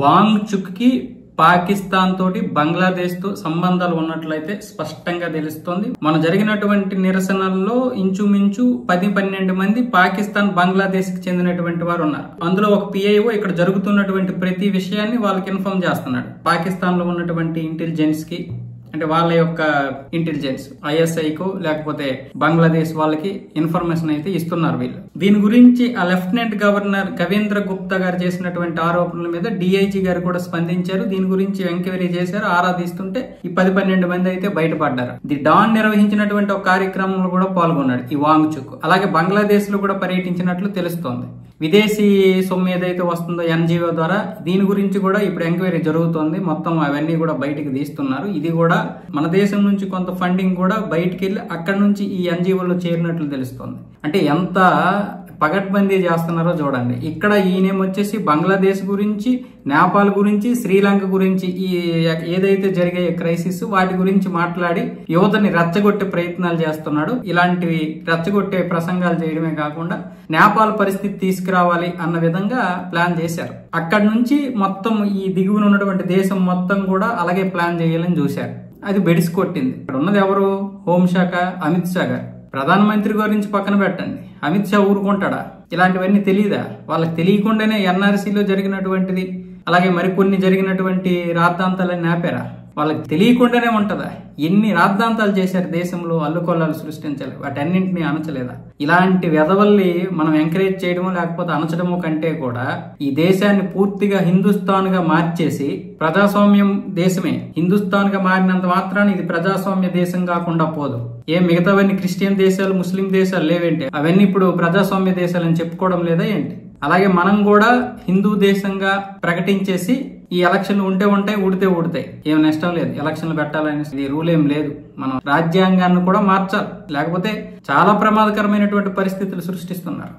వాంగ్చుక్ కి పాకిస్తాన్ తోటి బంగ్లాదేశ్ తో సంబంధాలు ఉన్నట్లయితే స్పష్టంగా తెలుస్తోంది. మన జరిగినటువంటి నిరసనల్లో ఇంచుమించు 10-12 మంది పాకిస్తాన్ బంగ్లాదేశ్ కి చెందినటువంటి వారు ఉన్నారు. అందులో ఒక పిఐఓ ఇక్కడ జరుగుతున్నటువంటి ప్రతి విషయాన్ని వాళ్ళకి ఇన్ఫార్మ్ చేస్తున్నాడు. పాకిస్తాన్ లో ఉన్నటువంటి ఇంటెలిజెన్స్ కి, అంటే వాళ్ళ యొక్క ఇంటెలిజెన్స్ ఐఎస్ఐకో లేకపోతే బంగ్లాదేశ్ వాళ్ళకి ఇన్ఫర్మేషన్ అయితే ఇస్తున్నారు వీళ్ళు. దీని గురించి ఆ లెఫ్టినెంట్ గవర్నర్ కవేంద్ర గుప్తా గారు చేసినటువంటి ఆరోపణల మీద డిఐజీ గారు కూడా స్పందించారు. దీని గురించి ఎంక్వైరీ చేశారు. ఆరాధిస్తుంటే ఈ 10-12 మంది అయితే బయటపడ్డారు. ది డాన్ నిర్వహించినటువంటి ఒక కార్యక్రమంలో కూడా పాల్గొన్నాడు ఈ వాంగ్చుక్. అలాగే బంగ్లాదేశ్ లో కూడా పర్యటించినట్లు తెలుస్తోంది. విదేశీ సొమ్ము ఏదైతే వస్తుందో ఎన్జిఓ ద్వారా, దీని గురించి కూడా ఇప్పుడు ఎంక్వైరీ జరుగుతోంది. మొత్తం అవన్నీ కూడా బయటకు తీస్తున్నారు. ఇది కూడా మన దేశం నుంచి కొంత ఫండింగ్ కూడా బయటికి వెళ్ళి అక్కడి నుంచి ఈ ఎన్జిఓలో చేరినట్లు తెలుస్తోంది. అంటే ఎంత పగడ్బందీ చేస్తున్నారో చూడండి. ఇక్కడ ఈయనేమో వచ్చేసి బంగ్లాదేశ్ గురించి, నేపాల్ గురించి, శ్రీలంక గురించి, ఈ ఏదైతే జరిగే క్రైసిస్ వాటి గురించి మాట్లాడి యువతని రెచ్చగొట్టే ప్రయత్నాలు చేస్తున్నాడు. ఇలాంటివి రెచ్చగొట్టే ప్రసంగాలు చేయడమే కాకుండా నేపాల్ పరిస్థితి తీసుకురావాలి అన్న విధంగా ప్లాన్ చేశారు. అక్కడి నుంచి మొత్తం ఈ దిగువన ఉన్నటువంటి దేశం మొత్తం కూడా అలాగే ప్లాన్ చేయాలని చూశారు. అది బెడిసి కొట్టింది. ఇక్కడ ఉన్నది ఎవరు? హోంశాఖ అమిత్ షా గారు. ప్రధానమంత్రి గురించి పక్కన పెట్టండి, అమిత్ షా ఊరుకుంటాడా? ఇలాంటివన్నీ తెలియదా? వాళ్ళకి తెలియకుండానే ఎన్ఆర్సీలో జరిగినటువంటిది, అలాగే మరికొన్ని జరిగినటువంటి రాద్ధాంతాలని ఆపారా? వాళ్ళకి తెలియకుండానే ఉంటదా? ఎన్ని రాద్ధాంతాలు చేశారు దేశంలో, అల్లుకొల్లాలు సృష్టించాలి, వాటన్నింటినీ అణచలేదా? ఇలాంటి వెధవల్ని మనం ఎంకరేజ్ చేయడమో లేకపోతే అణచడమో కంటే కూడా ఈ దేశాన్ని పూర్తిగా హిందుస్థాన్ గా మార్చేసి, ప్రజాస్వామ్యం దేశమే హిందుస్థాన్ గా మారినంత మాత్రాన్ని ఇది ప్రజాస్వామ్య దేశం కాకుండా పోదు. మిగతావన్నీ క్రిస్టియన్ దేశాలు, ముస్లిం దేశాలు లేవేంటి? అవన్నీ ఇప్పుడు ప్రజాస్వామ్య దేశాలని చెప్పుకోవడం లేదా ఏంటి? అలాగే మనం కూడా హిందూ దేశంగా ప్రకటించేసి ఈ ఎలక్షన్లు ఉంటే ఉంటాయి, ఊడితే ఊడితాయి, ఏం నష్టం లేదు. ఎలక్షన్లు పెట్టాలని రూల్ ఏం లేదు. మనం రాజ్యాంగాన్ని కూడా మార్చాలి, లేకపోతే చాలా ప్రమాదకరమైనటువంటి పరిస్థితులు సృష్టిస్తున్నారు.